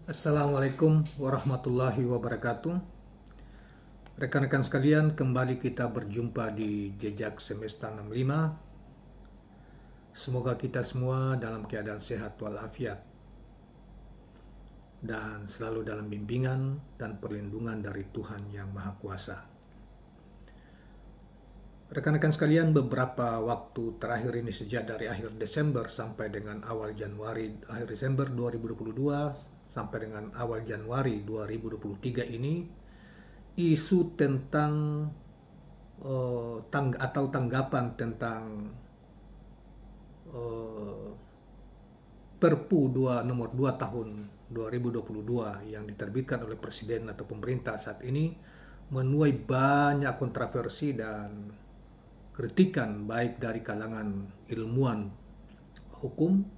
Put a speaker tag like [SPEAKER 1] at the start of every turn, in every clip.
[SPEAKER 1] Assalamualaikum warahmatullahi wabarakatuh. Rekan-rekan sekalian, kembali kita berjumpa di Jejak Semesta 65. Semoga kita semua dalam keadaan sehat walafiat dan selalu dalam bimbingan dan perlindungan dari Tuhan Yang Maha Kuasa. Rekan-rekan sekalian, beberapa waktu terakhir ini sejak dari akhir Desember sampai dengan awal Januari, akhir Desember 2022 sampai dengan awal Januari 2023 ini, isu tentang tanggapan tentang Perpu nomor 2 tahun 2022 yang diterbitkan oleh Presiden atau pemerintah saat ini menuai banyak kontroversi dan kritikan baik dari kalangan ilmuwan hukum,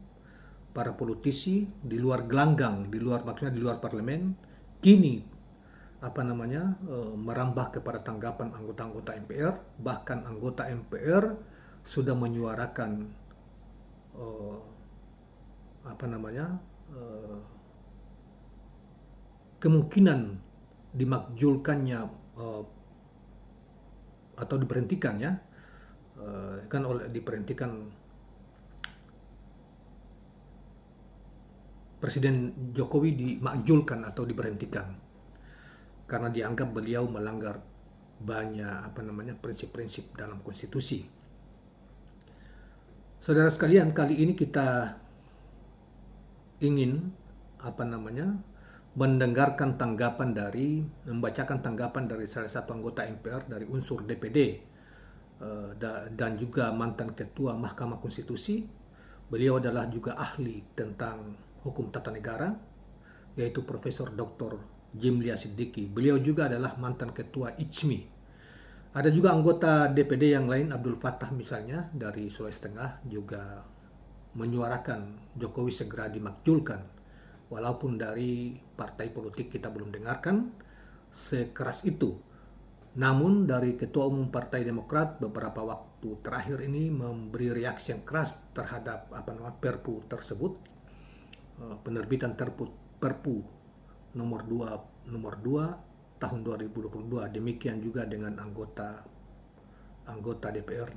[SPEAKER 1] para politisi di luar gelanggang, maksudnya di luar parlemen, kini merambah kepada tanggapan anggota-anggota MPR. Bahkan anggota MPR sudah menyuarakan kemungkinan dimakjulkannya atau diberhentikannya, diberhentikan Presiden Jokowi, dimakjulkan atau diberhentikan karena dianggap beliau melanggar banyak prinsip-prinsip dalam konstitusi. Saudara sekalian, kali ini kita ingin membacakan tanggapan dari salah satu anggota MPR dari unsur DPD dan juga mantan ketua Mahkamah Konstitusi. Beliau adalah juga ahli tentang hukum tata negara, yaitu Profesor Dr. Jimli Asidiki. Beliau juga adalah mantan ketua ICMI. Ada juga anggota DPD yang lain, Abdul Fattah misalnya dari Sulawesi Tengah, juga menyuarakan Jokowi segera dimakjulkan. Walaupun dari partai politik kita belum dengarkan sekeras itu. Namun dari Ketua Umum Partai Demokrat beberapa waktu terakhir ini memberi reaksi yang keras terhadap Perpu tersebut, penerbitan Perpu nomor 2 tahun 2022. Demikian juga dengan anggota DPR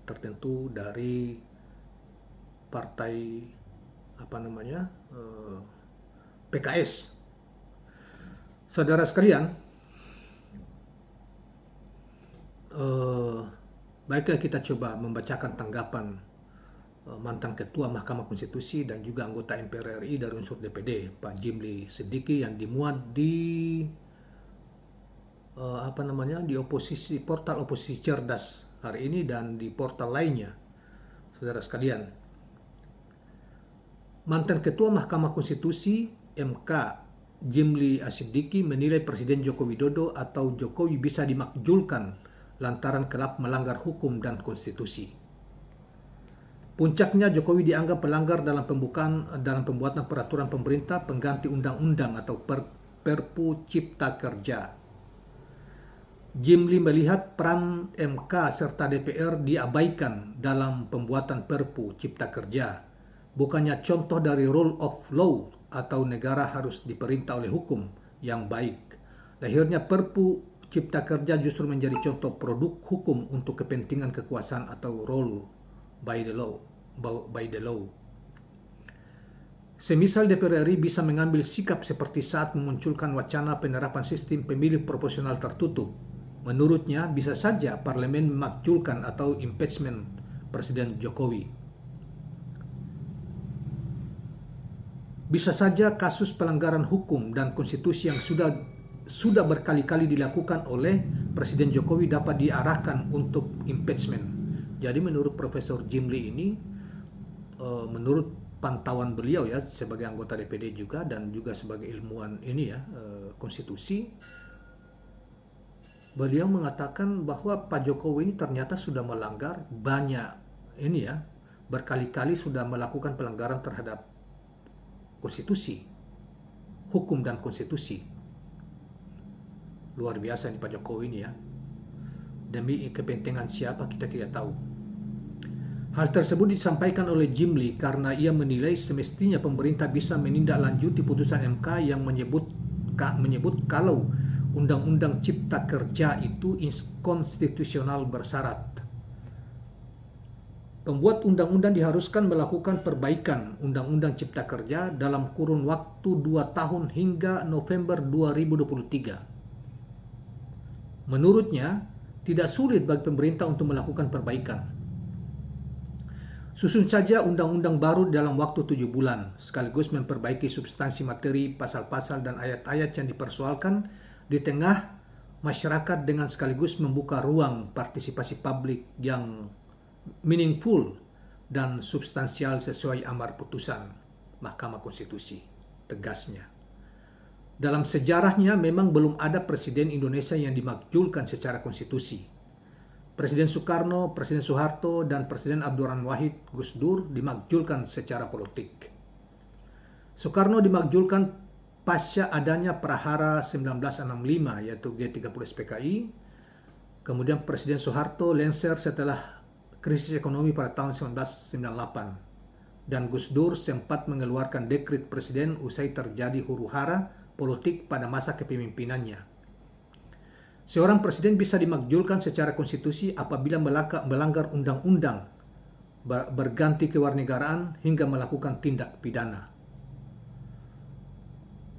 [SPEAKER 1] tertentu dari partai PKS. Saudara sekalian, baiklah kita coba membacakan tanggapan mantan ketua Mahkamah Konstitusi dan juga anggota MPR RI dari unsur DPD, Pak Jimli Sidiki, yang dimuat di di portal oposisi cerdas hari ini dan di portal lainnya. Saudara sekalian, mantan ketua Mahkamah Konstitusi MK Jimli Asidiki menilai Presiden Joko Widodo atau Jokowi bisa dimakjulkan lantaran kerap melanggar hukum dan konstitusi. Puncaknya, Jokowi dianggap pelanggar dalam pembuatan peraturan pemerintah pengganti undang-undang atau Perpu Cipta Kerja. Jimli melihat peran MK serta DPR diabaikan dalam pembuatan Perpu Cipta Kerja. Bukannya contoh dari rule of law atau negara harus diperintah oleh hukum yang baik. Lahirnya Perpu Cipta Kerja justru menjadi contoh produk hukum untuk kepentingan kekuasaan atau rule by the law. Semisal DPR RI bisa mengambil sikap seperti saat memunculkan wacana penerapan sistem pemilih proporsional tertutup. Menurutnya, bisa saja parlemen memakjulkan atau impeachment Presiden Jokowi. Bisa saja kasus pelanggaran hukum dan konstitusi yang sudah berkali-kali dilakukan oleh Presiden Jokowi dapat diarahkan untuk impeachment. Jadi menurut Profesor Jimli ini, menurut pantauan beliau ya sebagai anggota DPD juga dan juga sebagai ilmuwan konstitusi, beliau mengatakan bahwa Pak Jokowi ini ternyata sudah melanggar berkali-kali sudah melakukan pelanggaran terhadap konstitusi, hukum dan konstitusi. Luar biasa nih Pak Jokowi ini ya. Demi kepentingan siapa kita tidak tahu. Hal tersebut disampaikan oleh Jim Lee karena ia menilai semestinya pemerintah bisa menindaklanjuti putusan MK yang menyebut kalau Undang-Undang Cipta Kerja itu inkonstitusional bersyarat. Pembuat undang-undang diharuskan melakukan perbaikan Undang-Undang Cipta Kerja dalam kurun waktu 2 tahun hingga November 2023. Menurutnya, tidak sulit bagi pemerintah untuk melakukan perbaikan. Susun saja undang-undang baru dalam waktu 7 bulan, sekaligus memperbaiki substansi materi, pasal-pasal dan ayat-ayat yang dipersoalkan di tengah masyarakat dengan sekaligus membuka ruang partisipasi publik yang meaningful dan substansial sesuai amar putusan Mahkamah Konstitusi, tegasnya. Dalam sejarahnya memang belum ada presiden Indonesia yang dimakzulkan secara konstitusi. Presiden Soekarno, Presiden Soeharto, dan Presiden Abdurrahman Wahid Gus Dur dimakzulkan secara politik. Soekarno dimakzulkan pasca adanya Prahara 1965 yaitu G30 SPKI. Kemudian Presiden Soeharto lengser setelah krisis ekonomi pada tahun 1998. Dan Gus Dur sempat mengeluarkan dekret presiden usai terjadi huru-hara politik pada masa kepemimpinannya. Seorang presiden bisa dimakzulkan secara konstitusi apabila melanggar undang-undang, berganti kewarganegaraan hingga melakukan tindak pidana.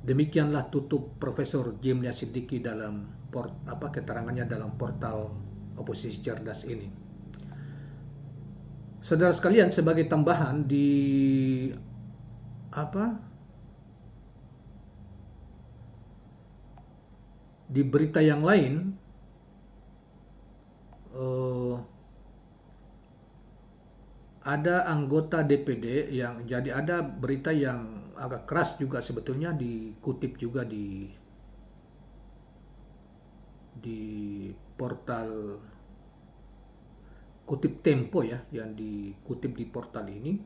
[SPEAKER 1] Demikianlah tutup Profesor Jim Lee Siddiqui dalam keterangannya dalam portal Oposisi Cerdas ini. Saudara sekalian, sebagai tambahan di berita yang lain, ada anggota DPD yang ada berita yang agak keras juga sebetulnya, dikutip juga di portal kutip Tempo ya, yang dikutip di portal ini.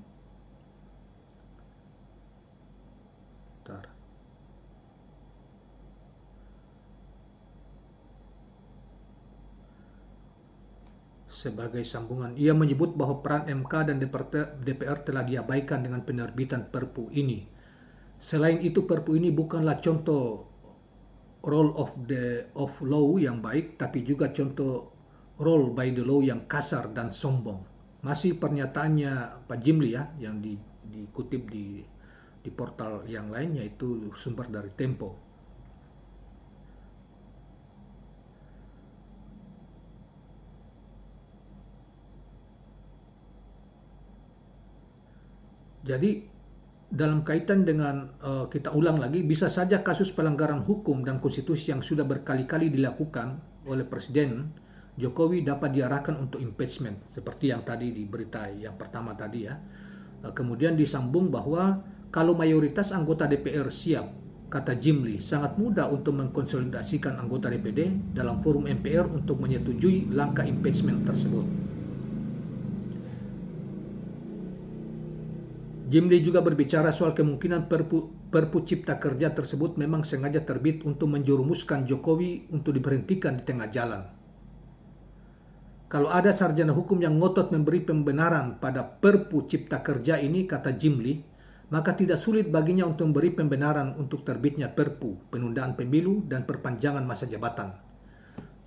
[SPEAKER 1] Bentar. Sebagai sambungan, ia menyebut bahwa peran MK dan DPR telah diabaikan dengan penerbitan Perpu ini. Selain itu, Perpu ini bukanlah contoh role of law yang baik, tapi juga contoh role by the law yang kasar dan sombong. Masih pernyataannya Pak Jim Lee ya, yang dikutip di portal yang lain, yaitu sumber dari Tempo. Jadi dalam kaitan dengan kita ulang lagi, bisa saja kasus pelanggaran hukum dan konstitusi yang sudah berkali-kali dilakukan oleh Presiden Jokowi dapat diarahkan untuk impeachment, seperti yang tadi di berita yang pertama tadi ya. Kemudian disambung bahwa kalau mayoritas anggota DPR siap, kata Jim Lee, sangat mudah untuk mengkonsolidasikan anggota DPD dalam forum MPR untuk menyetujui langkah impeachment tersebut. Jim Lee juga berbicara soal kemungkinan Perpu Cipta Kerja tersebut memang sengaja terbit untuk menjerumuskan Jokowi untuk diberhentikan di tengah jalan. Kalau ada sarjana hukum yang ngotot memberi pembenaran pada Perpu Cipta Kerja ini, kata Jim Lee, maka tidak sulit baginya untuk memberi pembenaran untuk terbitnya Perpu, penundaan pemilu, dan perpanjangan masa jabatan.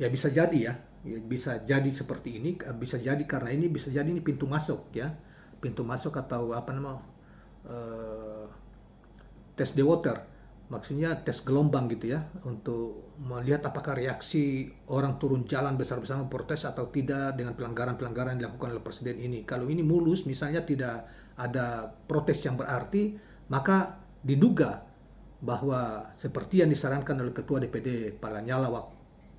[SPEAKER 1] Ya bisa jadi ya, bisa jadi seperti ini, bisa jadi karena ini, bisa jadi ini pintu masuk ya. Pintu masuk atau tes the water, maksudnya tes gelombang gitu ya, untuk melihat apakah reaksi orang turun jalan besar-besaran protes atau tidak dengan pelanggaran-pelanggaran yang dilakukan oleh presiden ini. Kalau ini mulus, misalnya tidak ada protes yang berarti, maka diduga bahwa seperti yang disarankan oleh Ketua DPD Pak Lanyala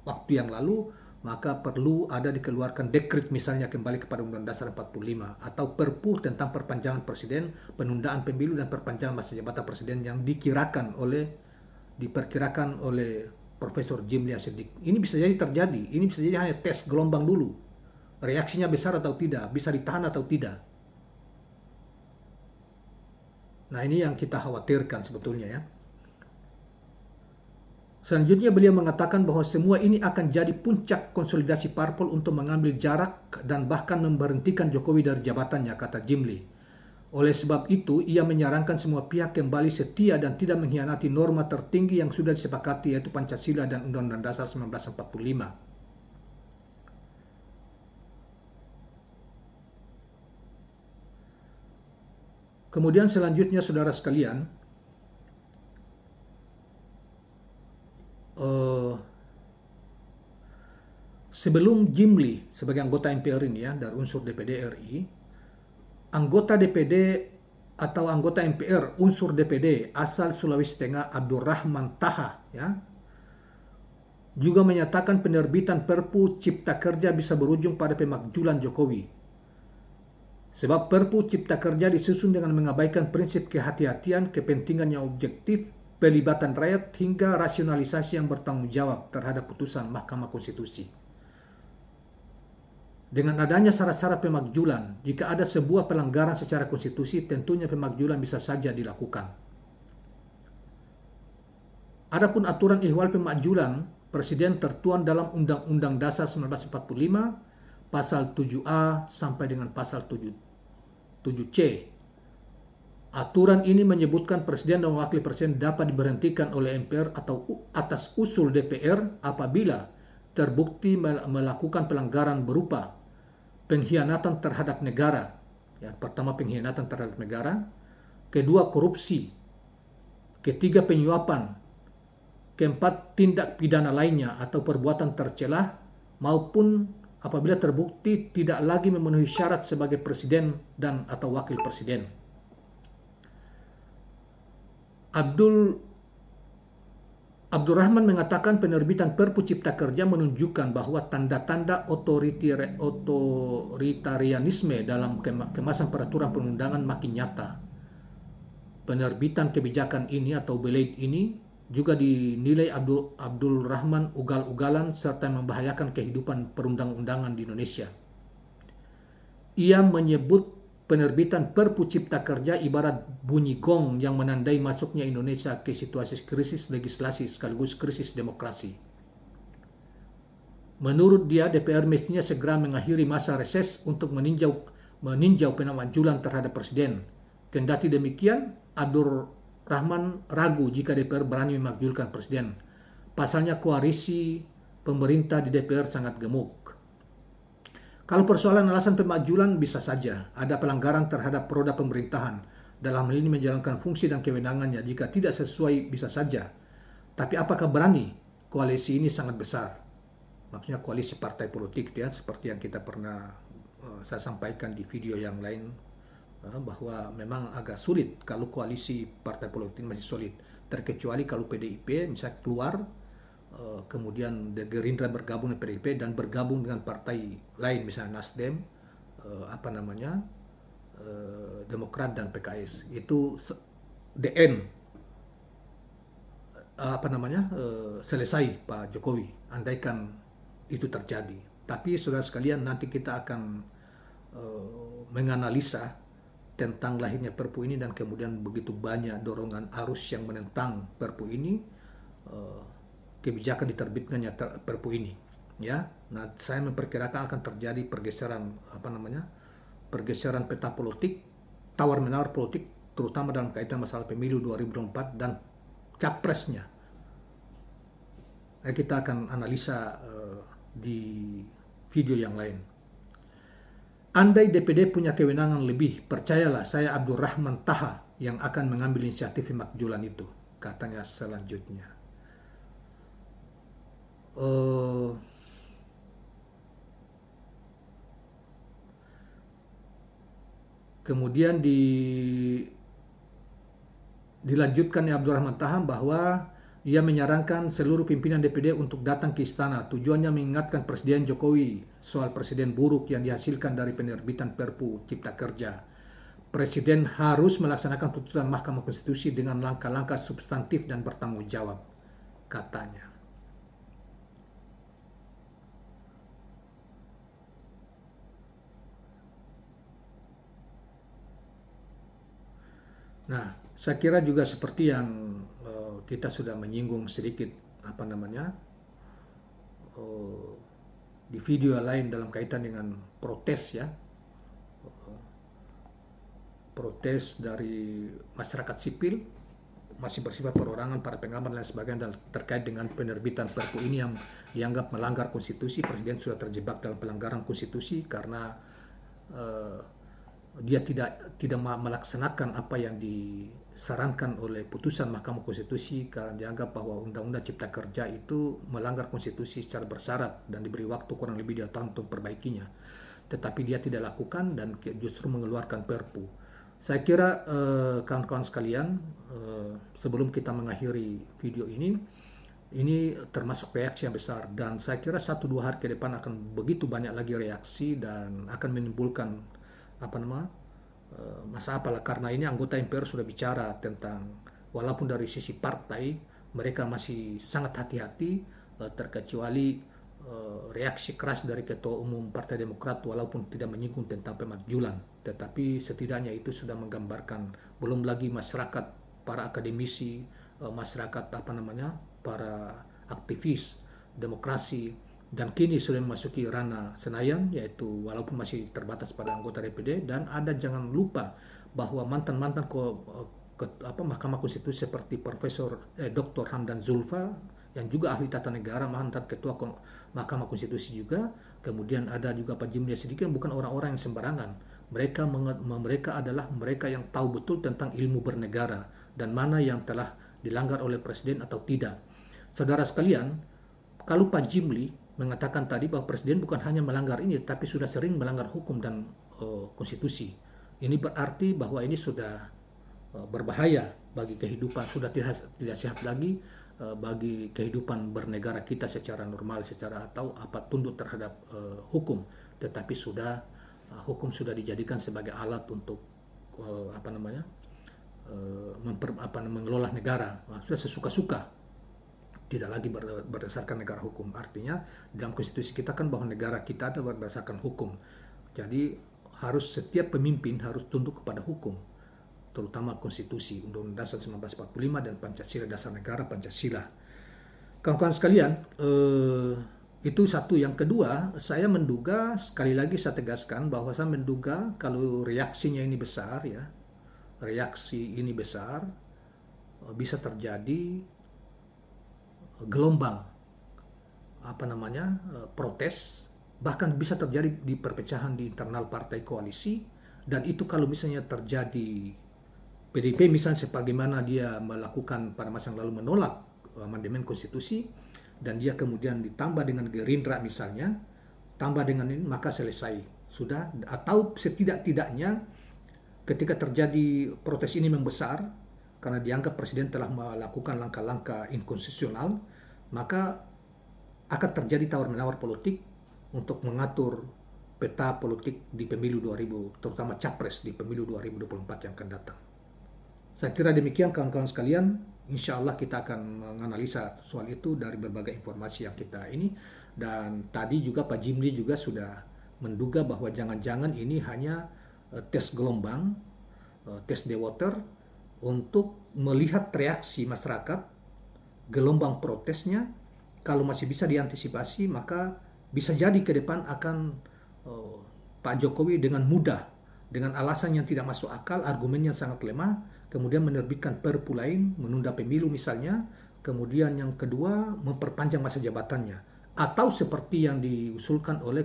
[SPEAKER 1] waktu yang lalu, maka perlu ada dikeluarkan dekret misalnya kembali kepada Undang-Undang Dasar 45 atau Perpu tentang perpanjangan presiden, penundaan pemilu dan perpanjangan masa jabatan presiden yang diperkirakan oleh Profesor Jim Lee Siddiqui. Ini bisa jadi terjadi, ini bisa jadi hanya tes gelombang dulu. Reaksinya besar atau tidak, bisa ditahan atau tidak. Nah, ini yang kita khawatirkan sebetulnya ya. Selanjutnya beliau mengatakan bahwa semua ini akan jadi puncak konsolidasi parpol untuk mengambil jarak dan bahkan memberhentikan Jokowi dari jabatannya, kata Jimli. Oleh sebab itu, ia menyarankan semua pihak kembali setia dan tidak mengkhianati norma tertinggi yang sudah disepakati, yaitu Pancasila dan Undang-Undang Dasar 1945. Kemudian selanjutnya, saudara sekalian, sebelum Jimli sebagai anggota MPR ini ya, dari unsur DPD RI, anggota DPD atau anggota MPR unsur DPD asal Sulawesi Tengah Abdurrahman Taha ya, juga menyatakan penerbitan Perpu Cipta Kerja bisa berujung pada pemakzulan Jokowi. Sebab Perpu Cipta Kerja disusun dengan mengabaikan prinsip kehati-hatian, kepentingan yang objektif, pelibatan rakyat, hingga rasionalisasi yang bertanggung jawab terhadap putusan Mahkamah Konstitusi. Dengan adanya syarat-syarat pemakzulan, jika ada sebuah pelanggaran secara konstitusi, tentunya pemakzulan bisa saja dilakukan. Adapun aturan ihwal pemakzulan, Presiden tertuang dalam Undang-Undang Dasar 1945, pasal 7A sampai dengan pasal 7C. Aturan ini menyebutkan Presiden dan Wakil Presiden dapat diberhentikan oleh MPR atau atas usul DPR apabila terbukti melakukan pelanggaran berupa pengkhianatan terhadap negara. Ya, pertama pengkhianatan terhadap negara, kedua korupsi, ketiga penyuapan, keempat tindak pidana lainnya atau perbuatan tercelah, maupun apabila terbukti tidak lagi memenuhi syarat sebagai presiden dan atau wakil presiden. Abdurrahman mengatakan penerbitan Perpu Cipta Kerja menunjukkan bahwa tanda-tanda otoritarianisme dalam kemasan peraturan perundangan makin nyata. Penerbitan kebijakan ini atau belait ini juga dinilai Abdul Rahman ugal-ugalan serta membahayakan kehidupan perundang-undangan di Indonesia. Ia menyebut penerbitan Perpu Cipta Kerja ibarat bunyi gong yang menandai masuknya Indonesia ke situasi krisis legislasi sekaligus krisis demokrasi. Menurut dia, DPR mestinya segera mengakhiri masa reses untuk meninjau pemakzulan terhadap Presiden. Kendati demikian, Abdul Rahman ragu jika DPR berani memakzulkan Presiden. Pasalnya koalisi pemerintah di DPR sangat gemuk. Kalau persoalan alasan pemakzulan, bisa saja ada pelanggaran terhadap roda pemerintahan dalam hal ini menjalankan fungsi dan kewenangannya. Jika tidak sesuai, bisa saja. Tapi apakah berani? Koalisi ini sangat besar. Maksudnya koalisi partai politik ya, seperti yang kita pernah saya sampaikan di video yang lain, bahwa memang agak sulit kalau koalisi partai politik masih solid, terkecuali kalau PDIP misalnya keluar, kemudian Gerindra bergabung dengan PDIP dan bergabung dengan partai lain misalnya Nasdem, Demokrat dan PKS, itu DN selesai Pak Jokowi, andaikan itu terjadi. Tapi saudara sekalian, nanti kita akan menganalisa tentang lahirnya Perpu ini dan kemudian begitu banyak dorongan arus yang menentang Perpu ini, kebijakan diterbitkannya Perpu ini ya. Nah, saya memperkirakan akan terjadi pergeseran peta politik, tawar-menawar politik, terutama dalam kaitan masalah pemilu 2024 dan capresnya. Nah, kita akan analisa di video yang lain. Andai DPD punya kewenangan lebih, percayalah saya Abdul Rahman Taha yang akan mengambil inisiatif pemakzulan itu, katanya selanjutnya. Kemudian dilanjutkan Abdul Rahman Taha bahwa ia menyarankan seluruh pimpinan DPD untuk datang ke istana. Tujuannya mengingatkan Presiden Jokowi soal presiden buruk yang dihasilkan dari penerbitan Perpu Cipta Kerja. Presiden harus melaksanakan putusan Mahkamah Konstitusi dengan langkah-langkah substantif dan bertanggung jawab, katanya. Nah, saya kira juga seperti yang kita sudah menyinggung sedikit apa namanya di video lain dalam kaitan dengan protes ya, protes dari masyarakat sipil masih bersifat perorangan, para pengamat dan sebagainya terkait dengan penerbitan Perpu ini yang dianggap melanggar konstitusi. Presiden sudah terjebak dalam pelanggaran konstitusi karena dia tidak melaksanakan apa yang disarankan oleh putusan Mahkamah Konstitusi, karena dianggap bahwa Undang-Undang Cipta Kerja itu melanggar konstitusi secara bersyarat dan diberi waktu kurang lebih 2 tahun untuk perbaikinya. Tetapi dia tidak lakukan dan justru mengeluarkan Perpu. Saya kira kawan-kawan sekalian, sebelum kita mengakhiri video ini termasuk reaksi yang besar, dan saya kira 1-2 hari ke depan akan begitu banyak lagi reaksi dan akan menimbulkan masalah, karena ini anggota MPR sudah bicara tentang, walaupun dari sisi partai mereka masih sangat hati-hati, terkecuali reaksi keras dari Ketua Umum Partai Demokrat walaupun tidak menyinggung tentang pemakzulan, tetapi setidaknya itu sudah menggambarkan. Belum lagi masyarakat, para akademisi, masyarakat para aktivis demokrasi, dan kini sudah memasuki ranah Senayan, yaitu walaupun masih terbatas pada anggota DPD. Dan ada, jangan lupa bahwa mantan-mantan Mahkamah Konstitusi seperti Profesor Dr. Hamdan Zulfa yang juga ahli tata negara, mantan ketua Mahkamah Konstitusi juga. Kemudian ada juga Pak Jimli Sidiki, bukan orang-orang yang sembarangan. Mereka adalah mereka yang tahu betul tentang ilmu bernegara dan mana yang telah dilanggar oleh presiden atau tidak. Saudara sekalian, kalau Pak Jimli mengatakan tadi bahwa presiden bukan hanya melanggar ini, tapi sudah sering melanggar hukum dan konstitusi, ini berarti bahwa ini sudah berbahaya bagi kehidupan, sudah tidak sehat lagi bagi kehidupan bernegara kita secara normal, secara tunduk terhadap hukum. Tetapi hukum sudah dijadikan sebagai alat untuk mengelola negara. Sudah sesuka-suka, tidak lagi berdasarkan negara hukum. Artinya dalam konstitusi kita kan bahwa negara kita ada berdasarkan hukum. Jadi setiap pemimpin harus tunduk kepada hukum, terutama konstitusi, Undang-Undang Dasar 1945 dan Pancasila, dasar negara Pancasila. Kawan-kawan sekalian, itu satu. Yang kedua, saya menduga, sekali lagi saya tegaskan bahwa saya menduga kalau reaksi ini besar, bisa terjadi gelombang protes, bahkan bisa terjadi di perpecahan di internal partai koalisi. Dan itu kalau misalnya terjadi, PDIP misalnya sebagaimana dia melakukan pada masa yang lalu, menolak amandemen konstitusi, dan dia kemudian ditambah dengan Gerindra misalnya, tambah dengan ini, maka selesai sudah. Atau setidak-tidaknya ketika terjadi protes ini membesar karena dianggap presiden telah melakukan langkah-langkah inkonstitusional, maka akan terjadi tawar-menawar politik untuk mengatur peta politik di pemilu 2000, terutama capres di pemilu 2024 yang akan datang. Saya kira demikian kawan-kawan sekalian. Insya Allah kita akan menganalisa soal itu dari berbagai informasi yang kita ini. Dan tadi juga Pak Jimli juga sudah menduga bahwa jangan-jangan ini hanya tes gelombang, tes the water, untuk melihat reaksi masyarakat, gelombang protesnya. Kalau masih bisa diantisipasi, maka bisa jadi ke depan akan Pak Jokowi dengan mudah, dengan alasan yang tidak masuk akal, argumen yang sangat lemah, kemudian menerbitkan Perpu lain, menunda pemilu misalnya, kemudian yang kedua memperpanjang masa jabatannya. Atau seperti yang diusulkan oleh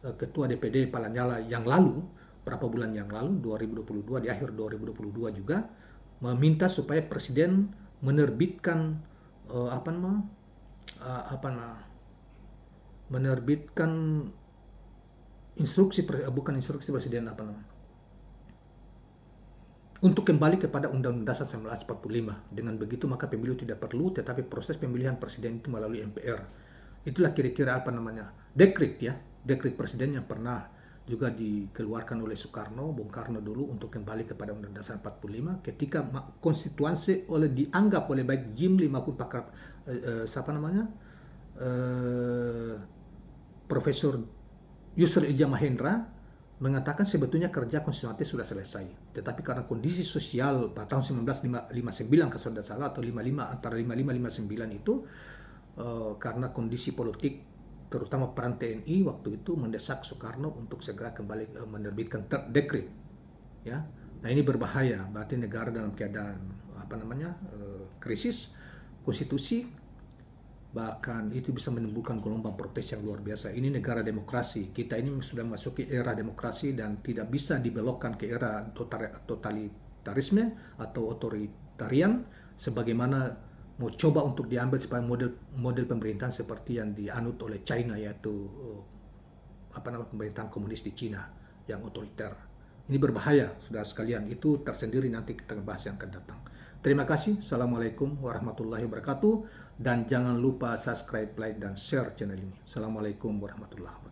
[SPEAKER 1] Ketua DPD Pak Lanyala yang lalu, berapa bulan yang lalu, 2022, di akhir 2022 juga, meminta supaya Presiden menerbitkan menerbitkan Presiden untuk kembali kepada Undang-Undang Dasar 1945. Dengan begitu maka pemilu tidak perlu, tetapi proses pemilihan presiden itu melalui MPR. Itulah kira-kira dekret presiden yang pernah juga dikeluarkan oleh Bung Karno dulu untuk kembali kepada Undang-Undang Dasar 45 ketika konstituasi dianggap oleh baik Jimli maupun Profesor Yusril Ija Mahendra mengatakan sebetulnya kerja konstitusi sudah selesai. Tetapi karena kondisi sosial pada tahun 1959 kalau tidak salah, atau 55, antara 55 59 itu, karena kondisi politik, terutama peran TNI waktu itu mendesak Soekarno untuk segera kembali menerbitkan dekret. Ya, nah ini berbahaya. Berarti negara dalam keadaan krisis konstitusi, bahkan itu bisa menimbulkan gelombang protes yang luar biasa. Ini negara demokrasi. Kita ini sudah memasuki era demokrasi dan tidak bisa dibelokkan ke era totalitarisme atau otoritarian sebagaimana mau coba untuk diambil supaya model pemerintahan seperti yang dianut oleh China, yaitu pemerintahan komunis di Cina yang otoriter. Ini berbahaya, saudara sekalian. Itu tersendiri, nanti kita bahas yang akan datang. Terima kasih. Assalamualaikum warahmatullahi wabarakatuh. Dan jangan lupa subscribe, like, dan share channel ini. Assalamualaikum warahmatullahi wabarakatuh.